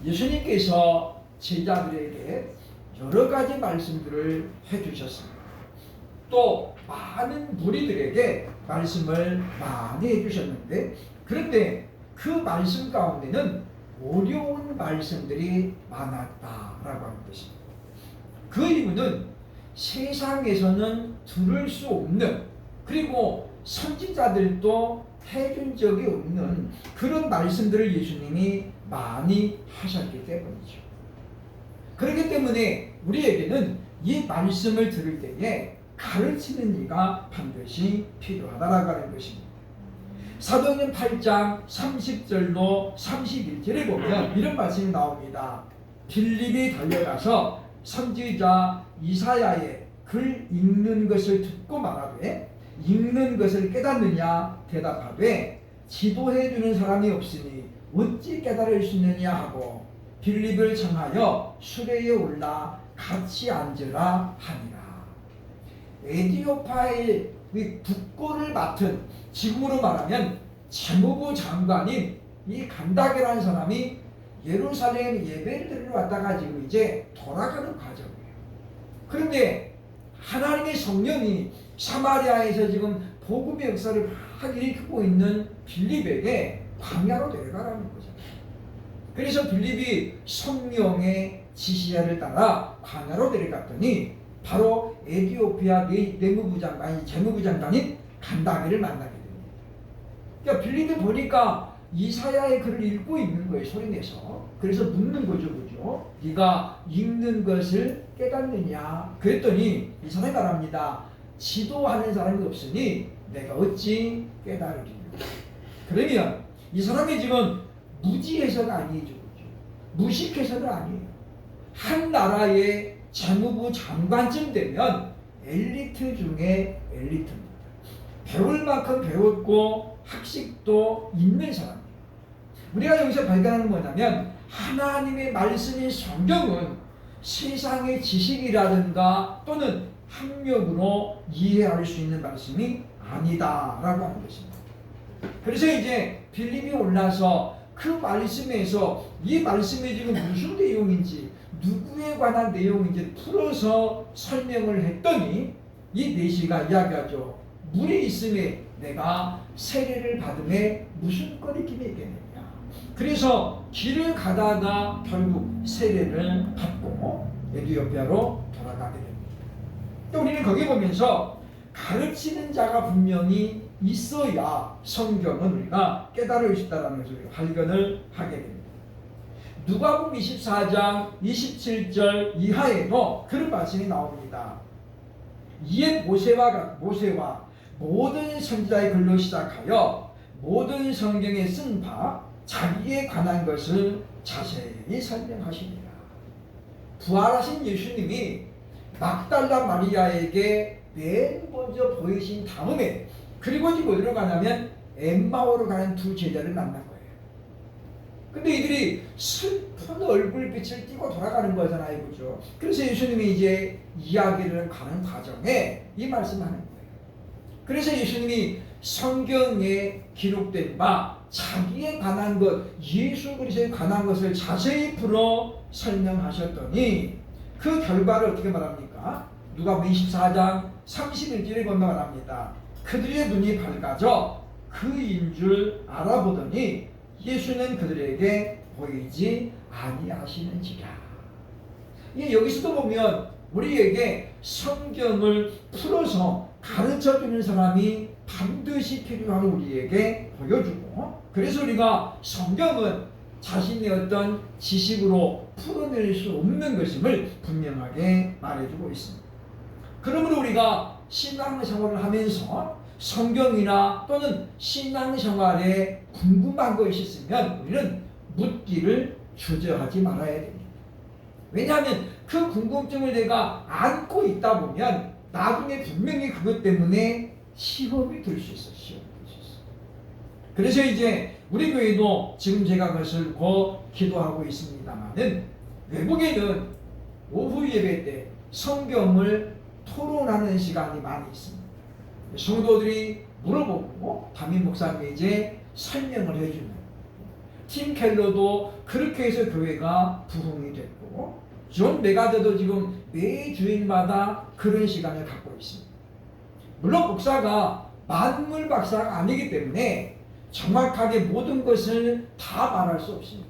예수님께서 제자들에게 여러 가지 말씀들을 해주셨습니다. 또 많은 무리들에게 말씀을 많이 해주셨는데, 그런데 그 말씀 가운데는 어려운 말씀들이 많았다라고 하는 것입니다. 그 이유는 세상에서는 들을 수 없는, 그리고 선지자들도 해준 적이 없는 그런 말씀들을 예수님이 많이 하셨기 때문이죠. 그렇기 때문에 우리에게는 이 말씀을 들을 때에 가르치는 이가 반드시 필요하다라고 하는 것입니다. 사도행전 8장 30절로 31절에 보면 이런 말씀이 나옵니다. 빌립이 달려가서 선지자 이사야의 글 읽는 것을 듣고 말하되 읽는 것을 깨닫느냐 대답하되 지도해 주는 사람이 없으니 어찌 깨달을 수 있느냐 하고 빌립을 청하여 수레에 올라 같이 앉으라 하니라. 에디오파의 국고를 맡은, 지금으로 말하면 재무부 장관인 이 간다게라는 사람이 예루살렘 예배를 드리러 왔다가 지금 이제 돌아가는 과정이에요. 그런데 하나님의 성령이 사마리아에서 지금 복음의 역사를 막 일으키고 있는 빌립에게 광야로 내려가라는 거잖아요. 그래서 빌립이 성령의 지시를 따라 광야로 내려갔더니 바로 에티오피아 내무부 장관이 재무부 장관인 간다게를 만나게 됩니다. 그러니까 빌립이 보니까 이사야의 글을 읽고 있는 거예요, 소리내서. 그래서 묻는 거죠, 그죠? 네가 읽는 것을 깨닫느냐? 그랬더니 이 사람이 말합니다. 지도하는 사람이 없으니 내가 어찌 깨달으리요? 그러면 이 사람이 지금 무지해서가 아니죠, 그죠? 무식해서가 아니에요. 한 나라의 재무부 장관쯤 되면 엘리트 중에 엘리트입니다. 배울 만큼 배웠고 학식도 있는 사람이에요. 우리가 여기서 발견하는 뭐냐면 하나님의 말씀인 성경은 세상의 지식이라든가 또는 학력으로 이해할 수 있는 말씀이 아니다라고 하는 것입니다. 그래서 이제 빌립이 올라서 그 말씀에서 이 말씀이 지금 무슨 내용인지 누구에 관한 내용인지 풀어서 설명을 했더니 이 내시가 이야기하죠. 물이 있음에 내가 세례를 받음에 무슨 거리낌이 있겠느냐. 그래서 길을 가다가 결국 세례를 받고 에티오피아로 돌아가게 됩니다. 또 우리는 거기 보면서 가르치는 자가 분명히 있어야 성경은 우리가 깨달을 수 있다는 것을 발견을 하게 됩니다. 누가복음 24장 27절 이하에도 그런 말씀이 나옵니다. 이에 모세와 모든 선지자의 글로 시작하여 모든 성경에 쓴 바 자기에 관한 것을 자세히 설명하시니라. 부활하신 예수님이 막달라 마리아에게 맨 먼저 보이신 다음에 그리고 지금 어디로 가냐면 엠마오로 가는 두 제자를 만난 거예요. 근데 이들이 슬픈 얼굴빛을 띠고 돌아가는 거잖아요, 그죠? 그래서 예수님이 이제 이야기를 가는 과정에 이 말씀을 하는 거예요. 그래서 예수님이 성경에 기록된 바 자기에 관한 것, 예수 그리스도에 관한 것을 자세히 풀어 설명하셨더니 그 결과를 어떻게 말합니까? 누가복음 24장 31절에 보면 말합니다. 그들의 눈이 밝아져 그인 줄 알아보더니 예수는 그들에게 보이지 아니하시는지라. 여기서도 보면 우리에게 성경을 풀어서 가르쳐주는 사람이 반드시 필요한 우리에게 보여주고, 그래서 우리가 성경은 자신의 어떤 지식으로 풀어낼 수 없는 것임을 분명하게 말해주고 있습니다. 그러므로 우리가 신앙생활을 하면서 성경이나 또는 신앙생활에 궁금한 것이 있으면 우리는 묻기를 주저하지 말아야 됩니다. 왜냐하면 그 궁금증을 내가 안고 있다 보면 나중에 분명히 그것 때문에 시험이 들 수 있어. 그래서 이제 우리 교회도 지금 제가 그것을 기도하고 있습니다만은 외국에는 오후 예배 때 성경을 토론하는 시간이 많이 있습니다. 성도들이 물어보고 담임 목사님이 이제 설명을 해주는, 팀 켈러도 그렇게 해서 교회가 부흥이 됐고, 존 메가더도 지금 매 주일마다 그런 시간을 갖고 있습니다. 물론 목사가 만물 박사가 아니기 때문에 정확하게 모든 것을 다 말할 수 없습니다.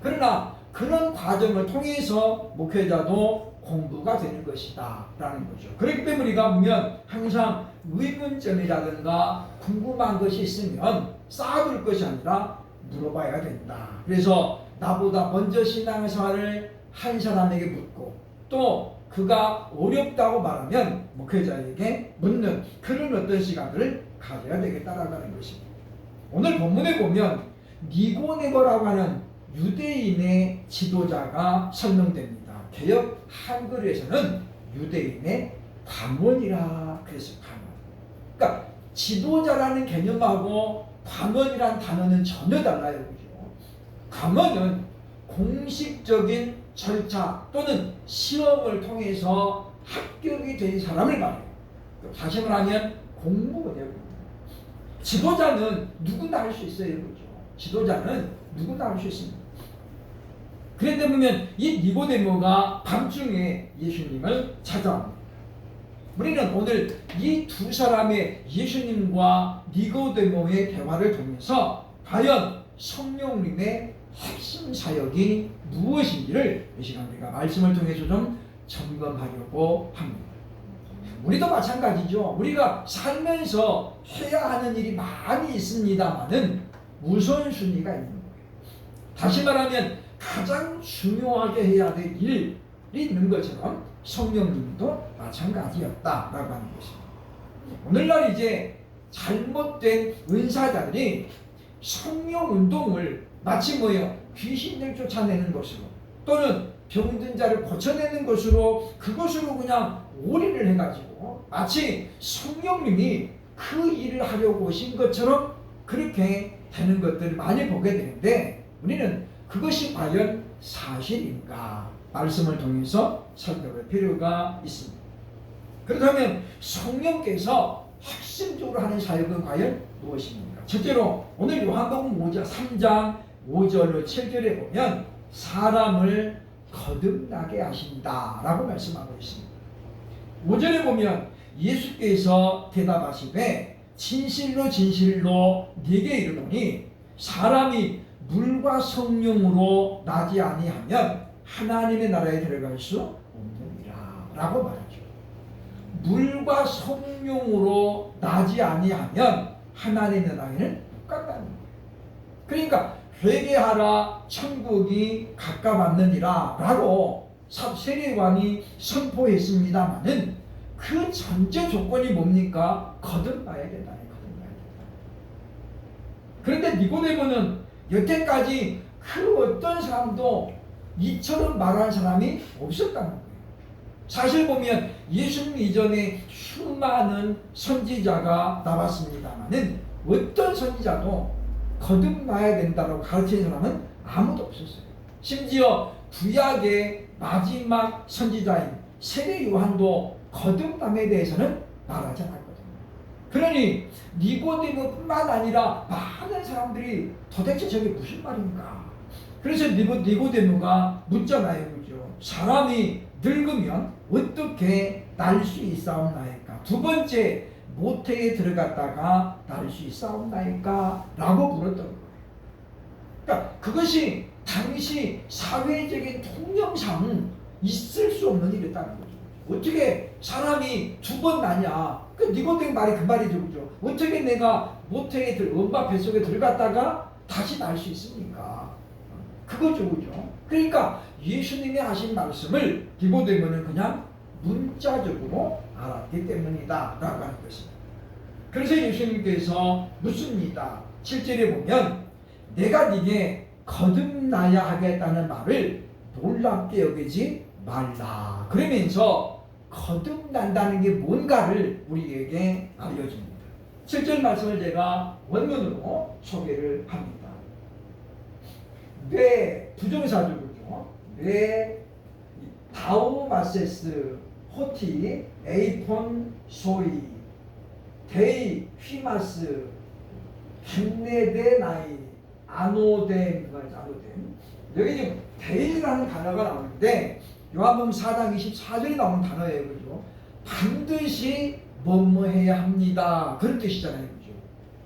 그러나 그런 과정을 통해서 목회자도 공부가 되는 것이다 라는 거죠. 그렇기 때문에 우리가 보면 항상 의문점이라든가 궁금한 것이 있으면 쌓아둘 것이 아니라 물어봐야 된다. 그래서 나보다 먼저 신앙생활을 한 사람에게 묻고, 또 그가 어렵다고 말하면 목회자에게 묻는 그런 어떤 시간을 가져야 되겠다라는 것입니다. 오늘 본문에 보면 니고데모라고 하는 유대인의 지도자가 설명됩니다. 개역 한글에서는 유대인의 관원이라 그래서 관원. 그러니까 지도자라는 개념하고 관원이라는 단어는 전혀 달라요. 그죠? 관원은 공식적인 절차 또는 시험을 통해서 합격이 된 사람을 말해요. 다시 말하면 공무원이에요. 지도자는 누구나 할 수 있어요. 그죠? 지도자는 누구나 할 수 있습니다. 그런데 보면 이 니고데모가 밤중에 예수님을 찾아옵니다. 우리는 오늘 이 두 사람의 예수님과 니고데모의 대화를 통해서 과연 성령님의 핵심 사역이 무엇인지를 이 시간 우리가 말씀을 통해서 좀 점검하려고 합니다. 우리도 마찬가지죠. 우리가 살면서 해야 하는 일이 많이 있습니다만은 우선순위가 있는 거예요. 다시 말하면 가장 중요하게 해야 될 일이 있는 것처럼 성령님도 마찬가지였다라고 하는 것입니다. 오늘날 이제 잘못된 은사자들이 성령 운동을 마치 뭐예요? 귀신을 쫓아내는 것으로, 또는 병든 자를 고쳐내는 것으로, 그것으로 그냥 올인을 해가지고 마치 성령님이 그 일을 하려고 오신 것처럼 그렇게 되는 것들을 많이 보게 되는데, 우리는 그것이 과연 사실인가 말씀을 통해서 살펴볼 필요가 있습니다. 그렇다면 성령께서 핵심적으로 하는 사역은 과연 무엇입니까? 첫째로 오늘 요한복음 3장 5절로 7절에 보면 사람을 거듭나게 하신다라고 말씀하고 있습니다. 5절에 보면 예수께서 대답하시되 진실로 진실로 네게 이르노니 사람이 물과 성령으로 나지 아니하면 하나님의 나라에 들어갈 수 없느니라 라고 말하죠. 물과 성령으로 나지 아니하면 하나님의 나라에는 못 간다는 거예요. 그러니까 회개하라 천국이 가까웠느니라 라고 세례관이 선포했습니다마는 그 전제 조건이 뭡니까? 거듭나야 된다. 그런데 니고데모는 여태까지 그 어떤 사람도 이처럼 말하는 사람이 없었다는 거예요. 사실 보면 예수님 이전에 수많은 선지자가 나왔습니다마는 어떤 선지자도 거듭나야 된다고 가르치는 사람은 아무도 없었어요. 심지어 구약의 마지막 선지자인 세례 요한도 거듭남에 대해서는 말하지 않았거든요. 그러니 니고데모뿐만 아니라 많은 사람들이 도대체 저게 무슨 말인가? 그래서 니고데모가 묻잖아요. 그죠? 사람이 늙으면 어떻게 날 수 있사옵나이까? 두 번째, 모태에 들어갔다가 날 수 있사옵나이까? 라고 물었던 거예요. 그러니까 그것이 당시 사회적인 통념상 있을 수 없는 일이었다는 거죠. 어떻게 사람이 두 번 나냐? 그 니고데모 말이 그 말이죠. 그죠? 어떻게 내가 모태에 엄마 뱃속에 들어갔다가 다시 날 수 있습니까? 그거죠. 그죠? 그러니까 예수님이 하신 말씀을 니고데모는 그냥 문자적으로 알았기 때문이다 라고 하는 것입니다. 그래서 예수님께서 묻습니다. 7절에 보면 내가 네게 거듭나야 하겠다는 말을 놀랍게 여기지 말라. 그러면서 거듭난다는 게 뭔가를 우리에게 알려줍니다. 7절 말씀을 제가 원문으로 소개를 합니다. 뇌 부정사주죠. 뇌 다오마세스 호티 에이폰 소이 데이 휘마스 김네데 나이 아노덴, 아노덴. 여기 지금 데일이라는 단어가 나오는데 요한복음 4장 24절에 나오는 단어예요. 그죠? 반드시 뭐뭐 해야 합니다. 그런 뜻이잖아요. 그죠?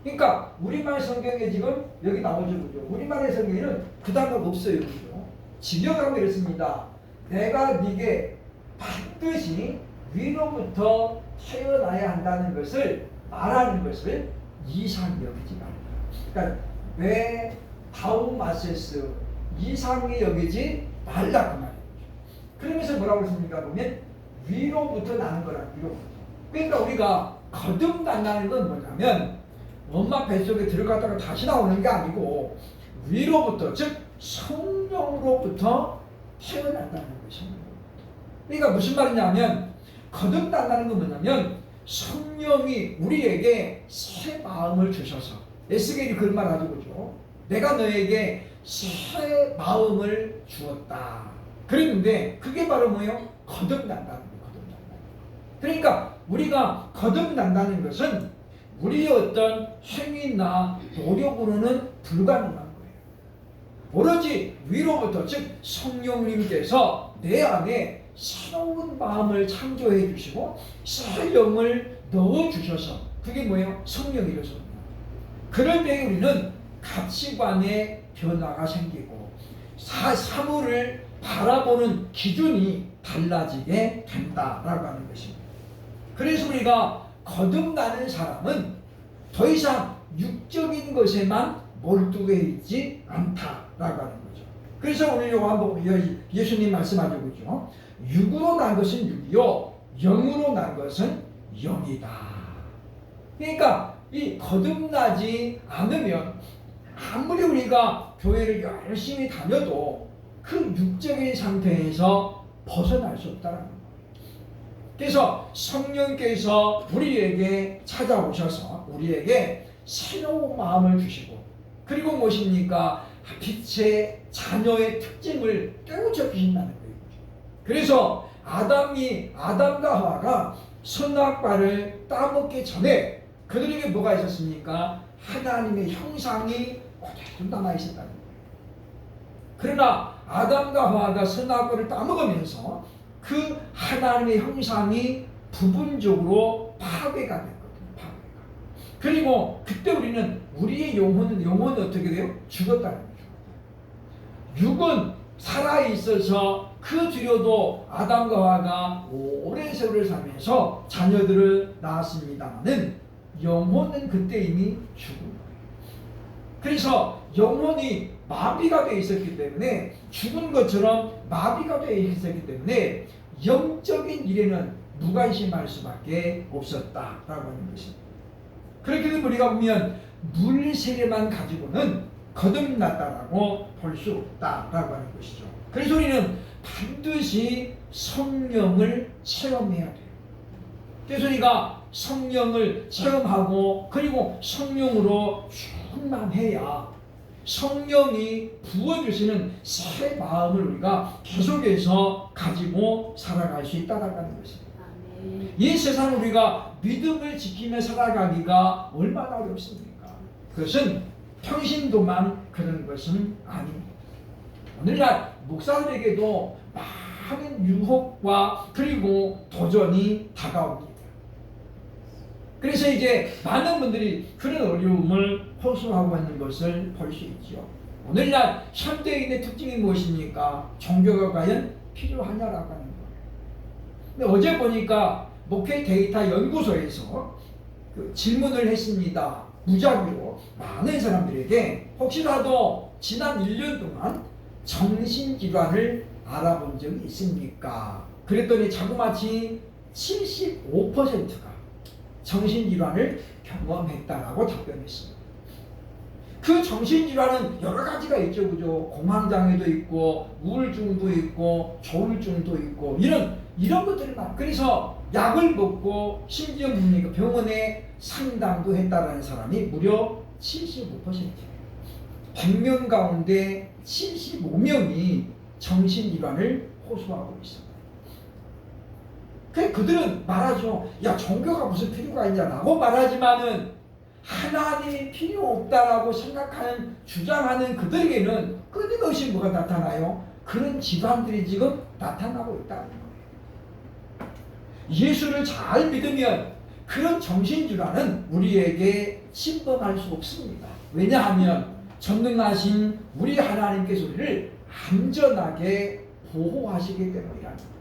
그러니까 우리말 성경에 지금 여기 나오죠. 그죠? 우리말의 성경에는 그 단어가 없어요. 그죠? 직역하고 이렇습니다. 내가 네게 반드시 위로부터 태어나야 한다는 것을 말하는 것을 이상 여기지 말라. 그러니까 왜 다우마세스 이상히 여기지 말라 그 말이에요. 그러면서 뭐라고 했습니까? 보면 위로부터 나는 거라. 위로부터. 그러니까 우리가 거듭난다는 건 뭐냐면 엄마 뱃속에 들어갔다가 다시 나오는 게 아니고 위로부터, 즉 성령으로부터 태어난다는 것입니다. 그러니까 무슨 말이냐면 거듭난다는 건 뭐냐면 성령이 우리에게 새 마음을 주셔서, 에스겔이 그런 말 하죠. 그죠? 내가 너에게 새 마음을 주었다. 그랬는데 그게 바로 뭐예요? 거듭난다는 거예요. 거듭난다. 그러니까 우리가 거듭난다는 것은 우리의 어떤 행위나 노력으로는 불가능한 거예요. 오로지 위로부터, 즉 성령님께서 내 안에 새로운 마음을 창조해 주시고 새 영을 넣어 주셔서, 그게 뭐예요? 성령이라서. 그럴 때 우리는 가치관의 변화가 생기고 사물을 바라보는 기준이 달라지게 된다라고 하는 것입니다. 그래서 우리가 거듭나는 사람은 더 이상 육적인 것에만 몰두해 있지 않다라고 하는 거죠. 그래서 오늘 요한복음 예수님 말씀하죠. 그죠? 육으로 난 것은 육이요 영으로 난 것은 영이다. 그러니까 이 거듭나지 않으면 아무리 우리가 교회를 열심히 다녀도 그 육적인 상태에서 벗어날 수 없다는 거예요. 그래서 성령께서 우리에게 찾아오셔서 우리에게 새로운 마음을 주시고, 그리고 무엇입니까? 빛의 자녀의 특징을 깨우쳐 주신다는 거예요. 그래서 아담과 하와가 선악과를 따먹기 전에 그들에게 뭐가 있었습니까? 하나님의 형상이 그대로 남아있었다는 거예요. 그러나 아담과 하와가 선악과를 따먹으면서 그 하나님의 형상이 부분적으로 파괴가 됐거든요. 파괴가. 그리고 그때 우리는 우리의 영혼은 어떻게 돼요? 죽었다는 거죠. 육은 살아있어서 그 뒤로도 아담과 하와가 오랜 세월을 살면서 자녀들을 낳았습니다마는 영혼은 그때 이미 죽은 거예요. 그래서 영혼이 마비가 되어 있었기 때문에, 죽은 것처럼 마비가 되어 있었기 때문에 영적인 일에는 무관심할 수밖에 없었다라고 하는 것입니다. 그렇게 되면 우리가 보면 물 세례만 가지고는 거듭났다라고 볼 수 없다라고 하는 것이죠. 그래서 우리는 반드시 성령을 체험해야 돼요. 그래서 우리가 성령을 체험하고 그리고 성령으로 충만해야 성령이 부어주시는 새 마음을 우리가 계속해서 가지고 살아갈 수 있다는 것입니다. 이 세상 우리가 믿음을 지키며 살아가기가 얼마나 어렵습니까? 그것은 평신도만 그런 것은 아닙니다. 오늘날 목사들에게도 많은 유혹과 그리고 도전이 다가옵니다. 그래서 이제 많은 분들이 그런 어려움을 호소하고 있는 것을 볼 수 있죠. 오늘날 현대인의 특징이 무엇입니까? 종교가 과연 필요하냐라고 하는 거예요. 근데 어제 보니까 목회 데이터 연구소에서 질문을 했습니다. 무작위로 많은 사람들에게 혹시라도 지난 1년 동안 정신질환을 알아본 적이 있습니까? 그랬더니 자그마치 75%가 정신질환을 경험했다라고 답변했습니다. 그 정신질환은 여러 가지가 있죠. 그죠? 공황장애도 있고, 우울증도 있고, 조울증도 있고, 이런 것들이 많아요. 그래서 약을 먹고, 심지어 뭡니까? 병원에 상담도 했다라는 사람이 무려 75%예요. 100명 가운데 75명이 정신질환을 호소하고 있습니다. 그들은 말하죠. 야, 종교가 무슨 필요가 있냐라고 말하지만은 하나님이 필요 없다라고 생각하는 주장하는 그들에게는 끊임없이 뭐가 나타나요? 그런 집안들이 지금 나타나고 있다는 거예요. 예수를 잘 믿으면 그런 정신줄화는 우리에게 침범할 수 없습니다. 왜냐하면 전능하신 우리 하나님께서 우리를 안전하게 보호하시기 때문이라는 거죠.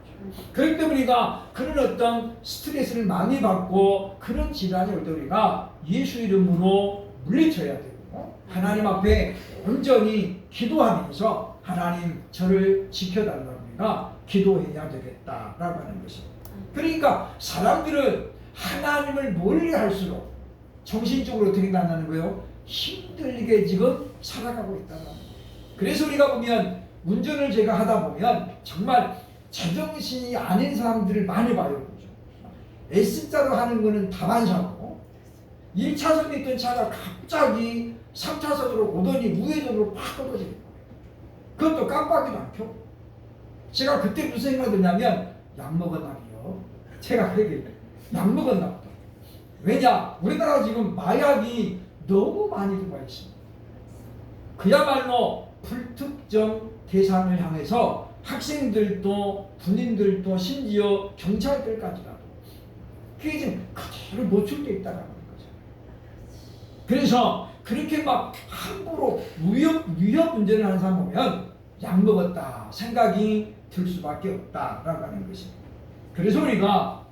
그렇기 때문에 우리가 그런 어떤 스트레스를 많이 받고 그런 질환이 올 때 우리가 예수 이름으로 물리쳐야 되고 하나님 앞에 온전히 기도하면서 하나님 저를 지켜달라고 우리가 기도해야 되겠다라고 하는 것입니다. 그러니까 사람들은 하나님을 멀리 할수록 정신적으로 어떻게 만나는 거예요? 힘들게 지금 살아가고 있다는 거예요. 그래서 우리가 보면 운전을 제가 하다 보면 정말 제정신이 아닌 사람들을 많이 봐요. 그죠? S자로 하는 거는 다반사고 1차선에 있던 차가 갑자기 3차선으로 오더니 우회전으로 팍 떨어지는 거예요. 그것도 깜빡이도 안 켜고. 제가 그때 무슨 생각이 드냐면 약 먹었나요? 제가 그렇게 약 먹었나 보다. 왜냐? 우리나라 지금 마약이 너무 많이 들어와 있습니다. 그야말로 불특정 대상을 향해서 학생들도 군인들도 심지어 경찰들까지라도 그게 지금 그대로 노출되어 있다는 거죠. 그래서 그렇게 막 함부로 위협 운전을 하는 사람 보면 약 먹었다 생각이 들 수밖에 없다라고 하는 것입니다. 그래서 우리가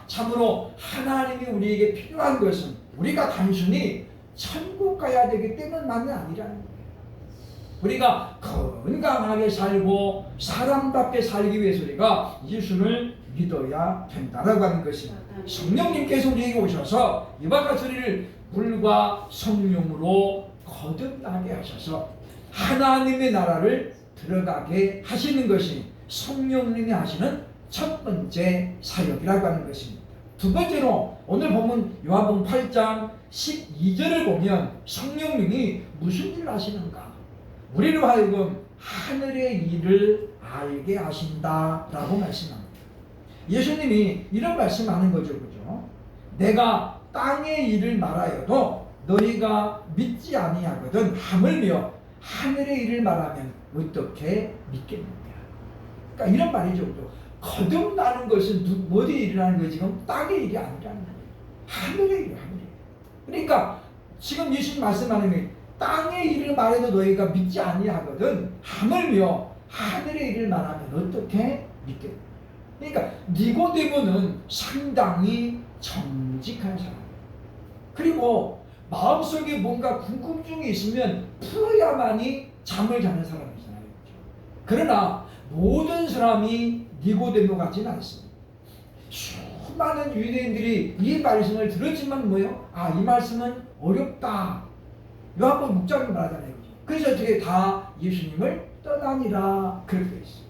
참으로 하나님이 우리에게 필요한 것은 우리가 단순히 천국 가야 되기 때문만이 아니라는 거예요. 우리가 건강하게 살고 사람답게 살기 위해서 우리가 예수를 믿어야 된다라고 하는 것입니다. 성령님께서 우리에게 오셔서 이와 같이 우리를 물과 성령으로 거듭나게 하셔서 하나님의 나라를 들어가게 하시는 것이 성령님이 하시는 첫 번째 사역이라고 하는 것입니다. 두 번째로 오늘 본문 요한복음 8장 12절을 보면 성령님이 무슨 일을 하시는가? 우리로 하여금 하늘의 일을 알게 하신다라고 말씀합니다. 예수님이 이런 말씀하는 거죠. 그죠? 내가 땅의 일을 말하여도 너희가 믿지 아니하거든 하물며 하늘의 일을 말하면 어떻게 믿겠느냐. 그러니까 이런 말이죠. 그죠? 거듭나는 것은 어디에 일어나는 거예요? 지금 땅의 일이 아니라는 거예요. 하늘의 일이에요. 하늘의 일. 그러니까 지금 예수님 말씀하는 게 땅의 일을 말해도 너희가 믿지 아니하거든 하물며 하늘의 일을 말하면 어떻게 믿겠느냐. 그러니까 니고데모는 상당히 정직한 사람이에요. 그리고 마음속에 뭔가 궁금증이 있으면 풀어야만이 잠을 자는 사람이잖아요. 그러나 모든 사람이 니고데모 같지는 않습니다. 수많은 유대인들이 이 말씀을 들었지만 뭐요? 이 말씀은 어렵다. 요한복음 6장에 말하잖아요. 그래서 어떻게 다 예수님을 떠나니라 그렇게 되어 있어요.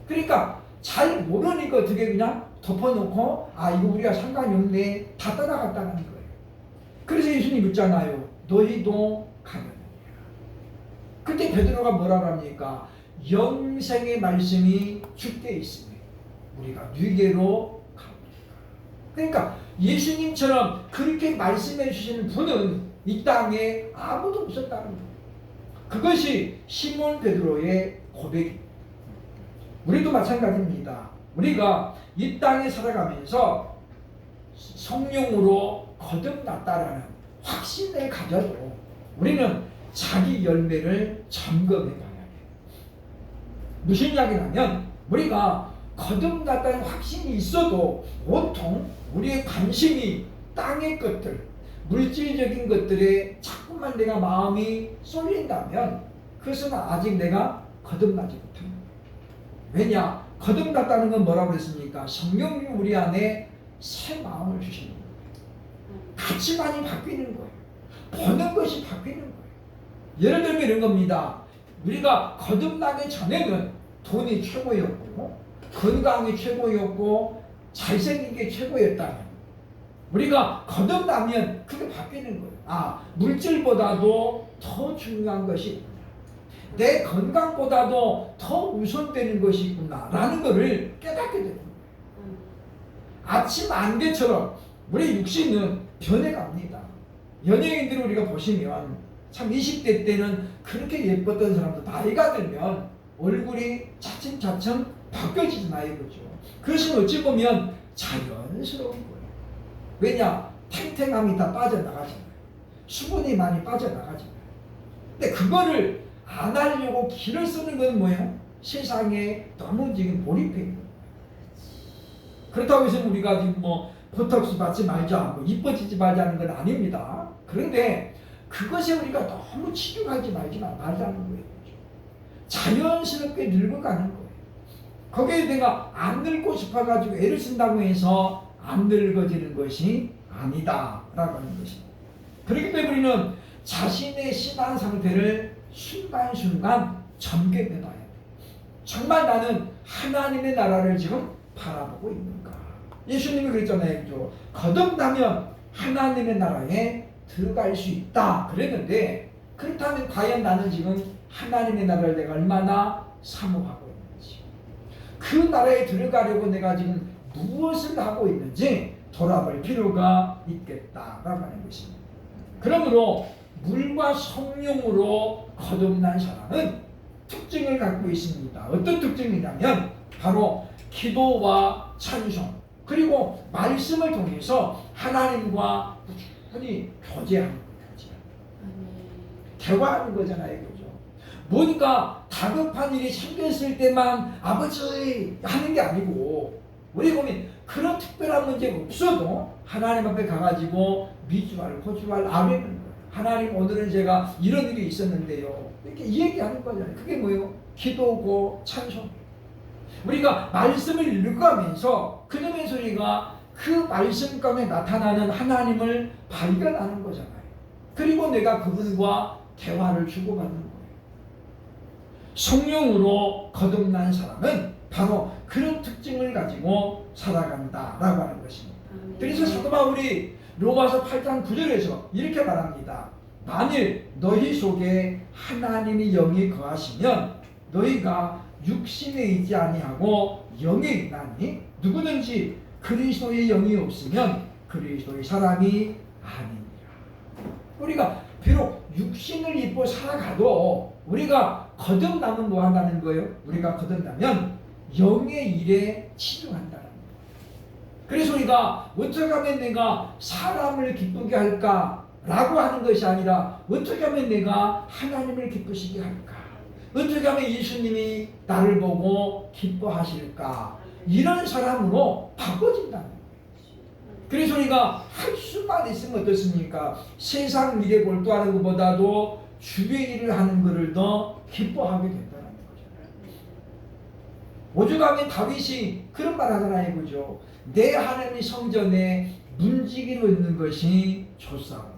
그러니까 잘 모르니까 어떻게 그냥 덮어놓고 이거 우리가 상관이 없네 다 떠나갔다는 거예요. 그래서 예수님 묻잖아요. 너희도 가느냐. 그때 베드로가 뭐라고 합니까? 영생의 말씀이 주께 있으니 우리가 네게로 가보리까. 그러니까 예수님처럼 그렇게 말씀해 주시는 분은 이 땅에 아무도 없었다는 거예요. 그것이 시몬 베드로의 고백입니다. 우리도 마찬가지입니다. 우리가 이 땅에 살아가면서 성령으로 거듭났다라는 확신을 가져도 우리는 자기 열매를 점검해 봐야 돼요. 무슨 이야기냐면 우리가 거듭났다는 확신이 있어도 온통 우리의 관심이 땅의 것들, 물질적인 것들에 자꾸만 내가 마음이 쏠린다면 그것은 아직 내가 거듭나지 못합니다. 왜냐? 거듭났다는 건 뭐라고 그랬습니까? 성령님이 우리 안에 새 마음을 주시는 거예요. 가치관이 바뀌는 거예요. 보는 것이 바뀌는 거예요. 예를 들면 이런 겁니다. 우리가 거듭나기 전에는 돈이 최고였고 건강이 최고였고 잘생긴 게 최고였다면 우리가 거듭나면 그게 바뀌는 거예요. 물질보다도 더 중요한 것이 있구나. 내 건강보다도 더 우선되는 것이 있구나 라는 것을 깨닫게 되는 거예요. 아침 안개처럼 우리 육신은 변해갑니다. 연예인들을 우리가 보시면 참 20대 때는 그렇게 예뻤던 사람도 나이가 들면 얼굴이 차츰차츰 바뀌어지잖아요. 그죠? 그것은 어찌 보면 자연스러운 거예요. 왜냐? 탱탱함이 다 빠져나가잖아요. 수분이 많이 빠져나가잖아요. 근데 그거를 안 하려고 기를 쓰는 건 뭐예요? 세상에 너무 지금 몰입해 있는 거예요. 그렇다고 해서 우리가 지금 뭐 보톡스 받지 말자, 뭐 이뻐지지 말자는 건 아닙니다. 그런데 그것에 우리가 너무 치중하지 말자는 거예요. 자연스럽게 늙어가는 거예요. 거기에 내가 안 늙고 싶어가지고 애를 쓴다고 해서 안 늙어지는 것이 아니다라고 하는 것입니다. 그렇기 때문에 우리는 자신의 신앙 상태를 순간순간 점검해 봐야 돼요. 정말 나는 하나님의 나라를 지금 바라보고 있는가? 예수님이 그랬잖아요. 그죠? 거듭나면 하나님의 나라에 들어갈 수 있다 그랬는데, 그렇다면 과연 나는 지금 하나님의 나라를 내가 얼마나 사모하고 있는지, 그 나라에 들어가려고 내가 지금 무엇을 하고 있는지 돌아볼 필요가 있겠다라고 하는 것입니다. 그러므로 물과 성령으로 거듭난 사람은 특징을 갖고 있습니다. 어떤 특징이냐면 바로 기도와 찬송 그리고 말씀을 통해서 하나님과 꾸준히 교제하는 거죠. 대화하는 거잖아요. 그죠? 뭔가 다급한 일이 생겼을 때만 아버지 하는 게 아니고, 우리 보면 그런 특별한 문제가 없어도 하나님 앞에 가가지고 미주알, 고주알, 아멘을 거예요. 하나님, 오늘은 제가 이런 일이 있었는데요. 이렇게 얘기하는 거잖아요. 그게 뭐예요? 기도고 찬송. 우리가 말씀을 읽어가면서 그러면서 우리가 그 말씀 가운데 나타나는 하나님을 발견하는 거잖아요. 그리고 내가 그분과 대화를 주고받는 거예요. 성령으로 거듭난 사람은 바로 그런 특징을 가지고 살아간다라고 하는 것입니다. 그래서 사도 바울이 로마서 8장 9절에서 이렇게 말합니다. 만일 너희 속에 하나님의 영이 거하시면 너희가 육신에 있지 아니하고 영에 있나니 누구든지 그리스도의 영이 없으면 그리스도의 사람이 아니니라. 우리가 비록 육신을 입고 살아가도 우리가 거듭나면 뭐 한다는 거예요? 우리가 거듭나면 영의 일에 치중한다는 거예요. 그래서 우리가 어떻게 하면 내가 사람을 기쁘게 할까라고 하는 것이 아니라 어떻게 하면 내가 하나님을 기쁘시게 할까? 어떻게 하면 예수님이 나를 보고 기뻐하실까? 이런 사람으로 바꿔진다는 거예요. 그래서 우리가 할 수만 있으면 어떻습니까? 세상 일에 몰두하는 것보다도 주의 일을 하는 것을 더 기뻐하게 된다는 거죠. 오죽하면 다윗이 그런 말 하잖아요. 그죠? 내 하나님의 성전에 문지기로 있는 것이 좋사옵니다.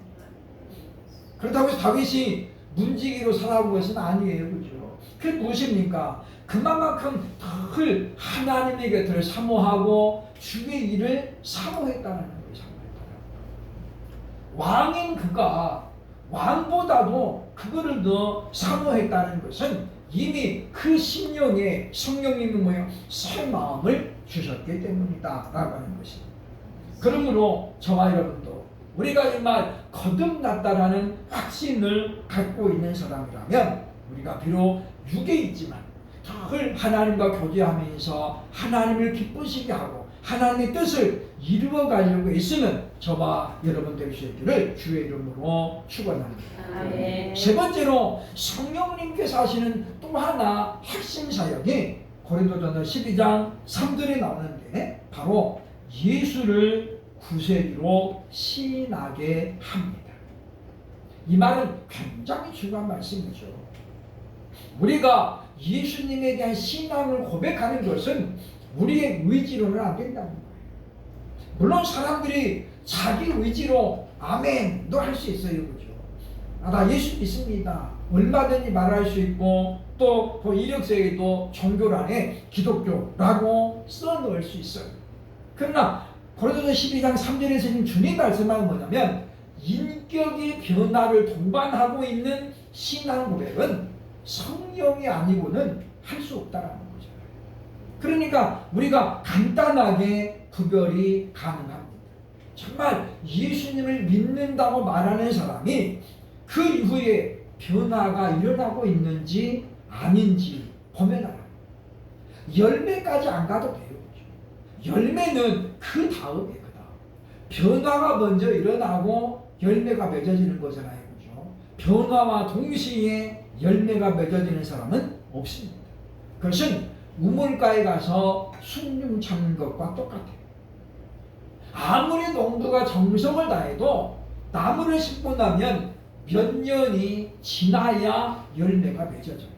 그렇다고 해서 다윗이 문지기로 살아온 것은 아니에요. 그죠? 그게 무엇입니까? 그만큼 늘 하나님의 곁을 사모하고 주의 일을 사모했다는 거예요. 왕인 그가 왕보다도 그거를 더 사모했다는 것은 이미 그 심령에 성령님이 뭐예요? 새 마음을 주셨기 때문이다 라고 하는 것입니다. 그러므로 저와 여러분도 우리가 정말 거듭났다라는 확신을 갖고 있는 사람이라면 우리가 비록 육에 있지만 늘 하나님과 교제하면서 하나님을 기쁘시게 하고 하나님의 뜻을 이루어가려고 애쓰는 저와 여러분 될 수 있기를 주의 이름으로 축원합니다. 세 번째로 성령님께서 하시는 또 하나 핵심 사역이 고린도전서 12장 3절에 나오는데 바로 예수를 구세주로 시인하게 합니다. 이 말은 굉장히 중요한 말씀이죠. 우리가 예수님에 대한 신앙을 고백하는 것은 우리의 의지로는 안 된다는 거예요. 물론 사람들이 자기 의지로 아멘도 할 수 있어요. 그죠? 나 예수 믿습니다. 얼마든지 말할 수 있고 또 그 이력서에도 종교란에 기독교라고 써놓을 수 있어요. 그러나 고린도서 12장 3절에서 지금 주님 말씀은 뭐냐면 인격의 변화를 동반하고 있는 신앙 고백은 성령이 아니고는 할 수 없다라는 거죠. 그러니까 우리가 간단하게 구별이 가능합니다. 정말 예수님을 믿는다고 말하는 사람이 그 이후에 변화가 일어나고 있는지 아닌지 보면 알아요. 열매까지 안 가도 돼요. 열매는 그 다음에 변화가 먼저 일어나고 열매가 맺어지는 거잖아요. 그죠? 변화와 동시에 열매가 맺어지는 사람은 없습니다. 그것은 우물가에 가서 숭늉 찾는 것과 똑같아요. 아무리 농부가 정성을 다해도 나무를 심고 나면 몇 년이 지나야 열매가 맺어져요.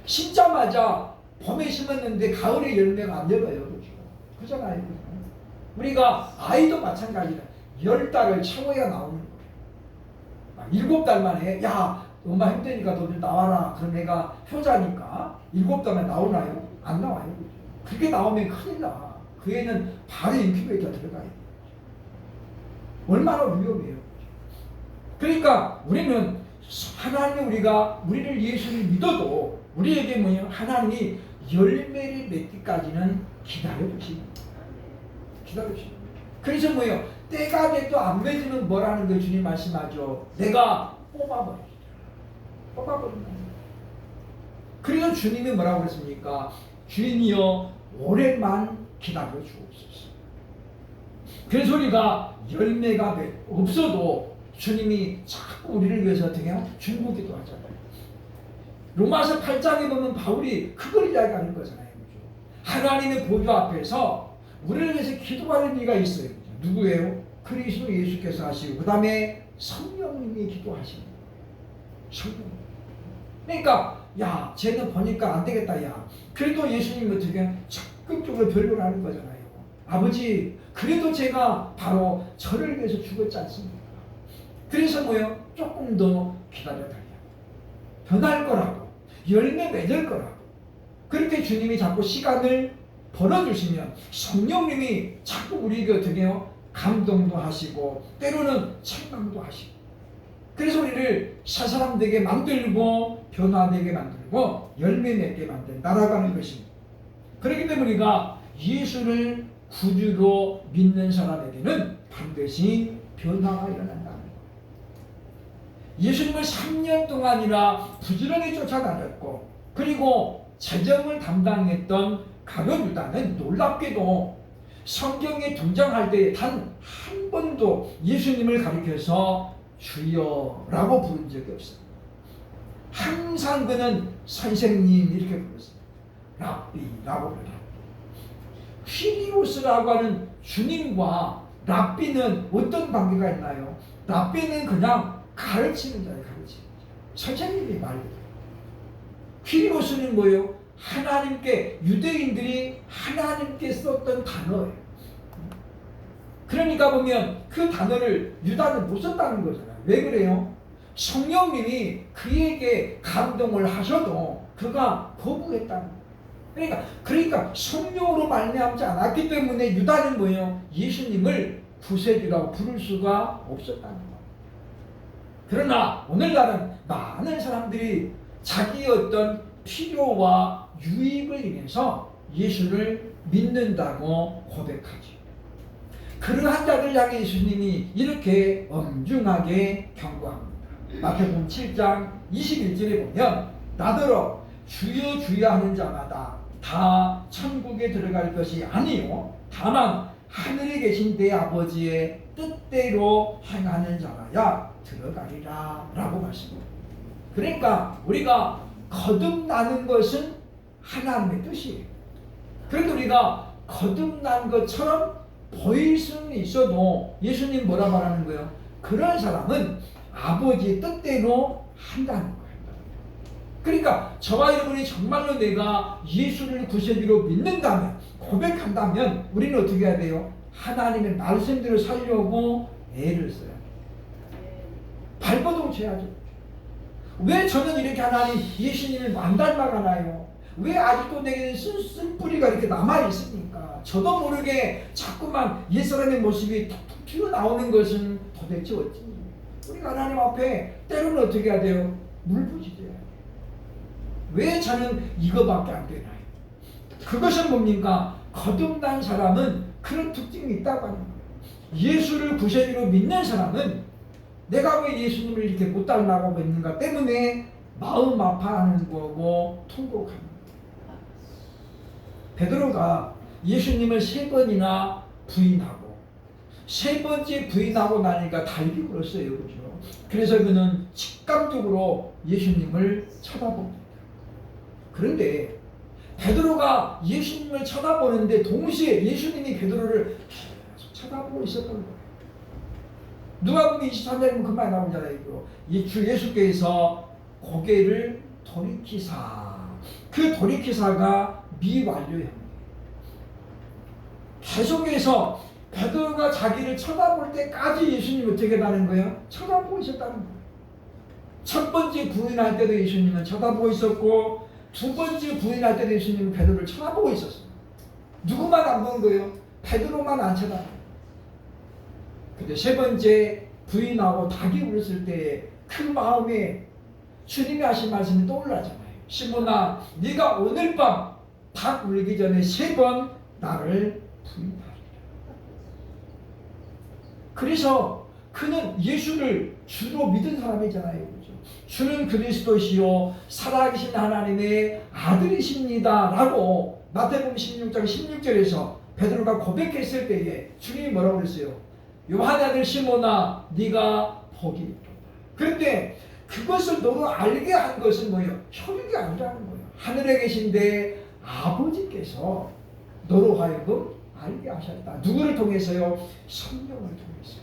심자마자 봄에 심었는데 가을에 열매가 안 열어요. 그죠? 그잖아요. 우리가 아이도 마찬가지다. 10달을 채워야 나오는 거예요. 7달 만에 야 엄마 힘드니까 너 좀 나와라. 그럼 애가 효자니까 7달만 나오나요? 안 나와요. 그렇게 나오면 큰일 나. 그 애는 바로 인큐베이터 들어가요. 얼마나 위험해요. 그러니까 우리는 하나님이 우리를 예수를 믿어도 우리에게 뭐예요? 하나님이 열매를 맺기까지는 기다려주십니다. 기다려주십니다. 그래서 뭐예요? 때가 돼도 안 맺으면 뭐라는 걸 주님 말씀하죠. 내가 뽑아버린다. 그래서 주님이 뭐라고 그랬습니까? 주인이여 오래만 기다려 주옵소서. 그래서 우리가 열매가 없어도 주님이 자꾸 우리를 위해서 어떻게 해요? 중보기도 하잖아요. 로마서 8장에 보면 바울이 그걸 이야기하는 거잖아요. 그렇죠? 하나님의 보좌 앞에서 우리를 위해서 기도하는 이가 있어요. 그렇죠? 누구예요? 그리스도 예수께서 하시고 그 다음에 성령님이 기도하시는 거예요. 성령. 그러니까 야 쟤는 보니까 안 되겠다. 야 그래도 예수님은 어떻게 적극적으로 변론을 하는 거잖아요. 아버지 그래도 제가 바로 저를 위해서 죽었지 않습니까? 그래서 뭐요? 조금 더 기다려달라. 변할 거라고 열매 맺을 거라고 그렇게 주님이 자꾸 시간을 벌어주시면 성령님이 자꾸 우리에게 어떻게 해요? 감동도 하시고 때로는 책망도 하시고 그래서 우리를 새 사람 되게 만들고 변화되게 만들고 열매 맺게 만든 날아가는 것입니다. 그렇기 때문에 우리가 예수를 구주로 믿는 사람에게는 반드시 변화가 일어난다는 거예요. 예수님을 3년 동안이나 부지런히 쫓아다녔고 그리고 재정을 담당했던 가룟 유다는 놀랍게도 성경에 등장할 때 단 한 번도 예수님을 가리켜서 주여라고 부른 적이 없습니다. 항상 그는 선생님 이렇게 불렀습니다. 랍비라고 불렀습니다. 퀴리오스라고 하는 주님과 랍비는 어떤 관계가 있나요? 랍비는 그냥 가르치는 자예요. 가르치는 자. 선생님이 말이에요. 퀴리오스는 뭐예요? 하나님께 유대인들이 하나님께 썼던 단어예요. 그러니까 보면 그 단어를 유다는 못 썼다는 거잖아요. 왜 그래요? 성령님이 그에게 감동을 하셔도 그가 거부했다는 거예요. 그러니까 성령으로 말미암지 않았기 때문에 유다는 뭐예요? 예수님을 구세주라고 부를 수가 없었다는 거예요. 그러나 오늘날은 많은 사람들이 자기의 어떤 필요와 유익을 인해서 예수를 믿는다고 고백하죠. 그러한 자들 향해 예수님이 이렇게 엄중하게 경고합니다. 마태복음 7장 21절에 보면 나더러 주여 주여 하는 자마다 다 천국에 들어갈 것이 아니요 다만 하늘에 계신 내 아버지의 뜻대로 행하는 자라야 들어가리라 라고 말씀합니다. 그러니까 우리가 거듭나는 것은 하나님의 뜻이에요. 그런데 우리가 거듭난 것처럼 보일 수는 있어도 예수님 뭐라 말하는 거예요? 그런 사람은 아버지의 뜻대로 한다는 거예요. 그러니까 저와 여러분이 정말로 내가 예수를 구세주로 믿는다면 고백한다면 우리는 어떻게 해야 돼요? 하나님의 말씀대로 살려고 애를 써야 돼요. 발버둥 쳐야죠. 왜 저는 이렇게 하나님 예수님을 안 닮아가나요? 왜 아직도 내게는 쓴뿌리가 이렇게 남아있습니까? 저도 모르게 자꾸만 옛사람의 모습이 툭툭 튀어나오는 것은 도대체 어찌 우리가 하나님 앞에 때로는 어떻게 해야 돼요? 물부짖어야 돼요. 왜 저는 이거밖에 안 되나요? 그것은 뭡니까? 거듭난 사람은 그런 특징이 있다고 하는 거예요. 예수를 구세주로 믿는 사람은 내가 왜 예수님을 이렇게 못 닮아가고 있는가 때문에 마음 아파하는 거고 통곡하는 거예요. 베드로가 예수님을 3번이나 부인하고 3번째 부인하고 나니까 달기 울었어요. 그죠? 그래서 그는 직감적으로 예수님을 쳐다봅니다. 그런데 베드로가 예수님을 쳐다보는데 동시에 예수님이 베드로를 계속 쳐다보고 있었던 거예요. 누가복음 23장에 그 말 나오잖아요. 이 주 예수께서 고개를 돌이키사, 그 돌이키사가 미완료형이에요. 계속해서 베드로가 자기를 쳐다볼 때까지 예수님이 어떻게 다는 거예요? 쳐다보고 있었다는 거예요. 첫 번째 부인할 때도 예수님은 쳐다보고 있었고, 두 번째 부인할 때도 예수님은 베드로를 쳐다보고 있었어요. 누구만 안 본 거예요? 베드로만 안 쳐다봐요. 근데 세 번째 부인하고 닭이 울었을 때 그 마음에 주님이 하신 말씀이 떠올라잖아요. 시몬아, 네가 오늘 밤 닭 울기 전에 3번 나를 부인하리라. 그래서 그는 예수를 주로 믿은 사람이잖아요. 그렇죠? 주는 그리스도시요 살아계신 하나님의 아들이십니다 라고 마태복음 16장 16절에서 베드로가 고백했을 때에 주님이 뭐라고 그랬어요? 요한의 아들 시몬아, 네가 복이 있다. 그런데 그것을 너로 알게 한 것은 뭐예요? 혈육이 아니라는 거예요. 하늘에 계신데 아버지께서 너로 하여금 알게 하셨다. 누구를 통해서요? 성령을 통해서.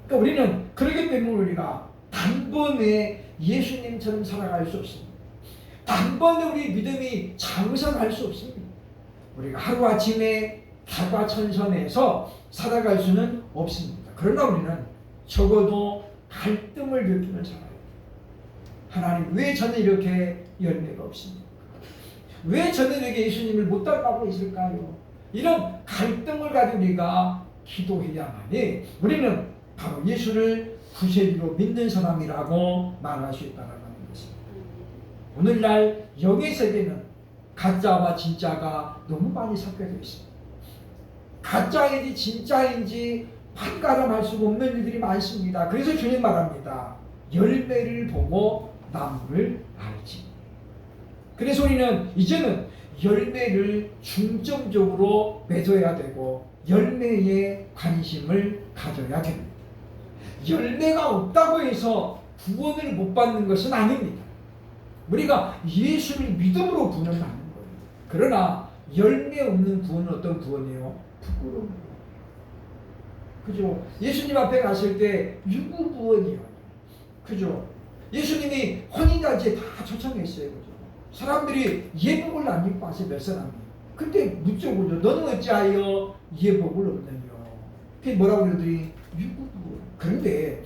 그러니까 우리는 그렇기 때문에 우리가 단번에 예수님처럼 살아갈 수 없습니다. 단번에 우리 믿음이 장성할 수 없습니다. 우리가 하루아침에 다과천선에서 살아갈 수는 없습니다. 그러나 우리는 적어도 갈등을 느끼며 살아요. 하나님, 왜 저는 이렇게 열매가 없습니까? 왜 저는 이렇게 예수님을 못 닮아가고 있을까요? 이런 갈등을 가지고 우리가 기도해야만이 우리는 바로 예수를 구세주로 믿는 사람이라고 말할 수 있다는 것입니다. 오늘날 영의 세계는 가짜와 진짜가 너무 많이 섞여져 있습니다. 가짜인지 진짜인지 판가름할 수 없는 일들이 많습니다. 그래서 주님 말합니다. 열매를 보고 나무를 알지. 그래서 우리는 이제는 열매를 중점적으로 맺어야 되고 열매에 관심을 가져야 됩니다. 열매가 없다고 해서 구원을 못 받는 것은 아닙니다. 우리가 예수를 믿음으로 구원을 받는 거예요. 그러나 열매 없는 구원은 어떤 구원이에요? 부끄러운 구원. 그죠? 예수님 앞에 갔을 때 유구구원이요. 그죠? 예수님이 혼인잔치에 다 초청했어요. 그죠? 사람들이 예복을 안 입고 왔어요. 몇 사람이. 그때 묻죠. 너는 어찌하여 예복을 없느냐. 그게 뭐라고 그러더니 유구구원. 그런데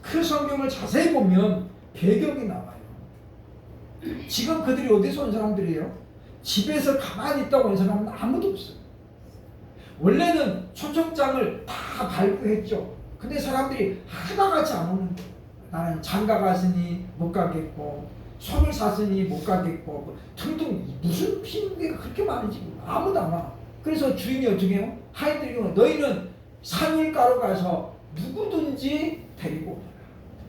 그 성경을 자세히 보면 배경이 나와요. 지금 그들이 어디서 온 사람들이에요? 집에서 가만히 있다고 온 사람은 아무도 없어요. 원래는 초청장을 다 발부했죠. 근데 사람들이 하나같이 안 오는 거예요. 나는 장가 갔으니 못 가겠고 손을 샀으니 못 가겠고 등등 무슨 핑계가 그렇게 많은지 아무도 안 와. 그래서 주인이 어떻게 해요? 하인들이 너희는 상일가로 가서 누구든지 데리고 오라.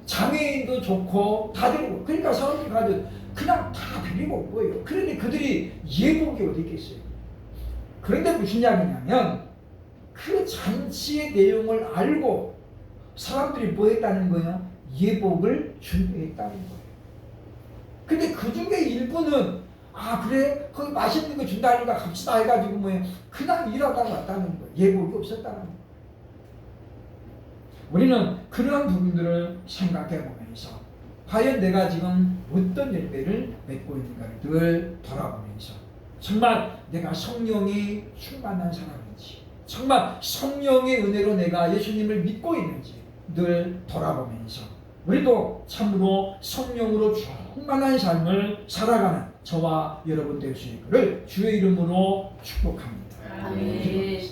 장애인도 좋고 다 데리고 오라. 그러니까 사람들이 가도 그냥 다 데리고 온 거예요. 그런데 그들이 예복이 어디 있겠어요? 그런데 무슨 이야기냐면 그 잔치의 내용을 알고 사람들이 뭐 했다는 거예요? 예복을 준비했다는 거예요. 근데 그 중에 일부는 그래? 거기 맛있는 거 준다니까 갑시다 해가지고 뭐예요? 그냥 일하다가 왔다는 거예요. 예복이 없었다는 거예요. 우리는 그러한 부분들을 생각해 보면서 과연 내가 지금 어떤 열매를 맺고 있는가를 늘 돌아보면서 정말 내가 성령이 충만한 사람인지 정말 성령의 은혜로 내가 예수님을 믿고 있는지 늘 돌아보면서 우리도 참으로 성령으로 충만한 삶을 살아가는 저와 여러분 될 수 있기를 주의 이름으로 축복합니다. 아멘.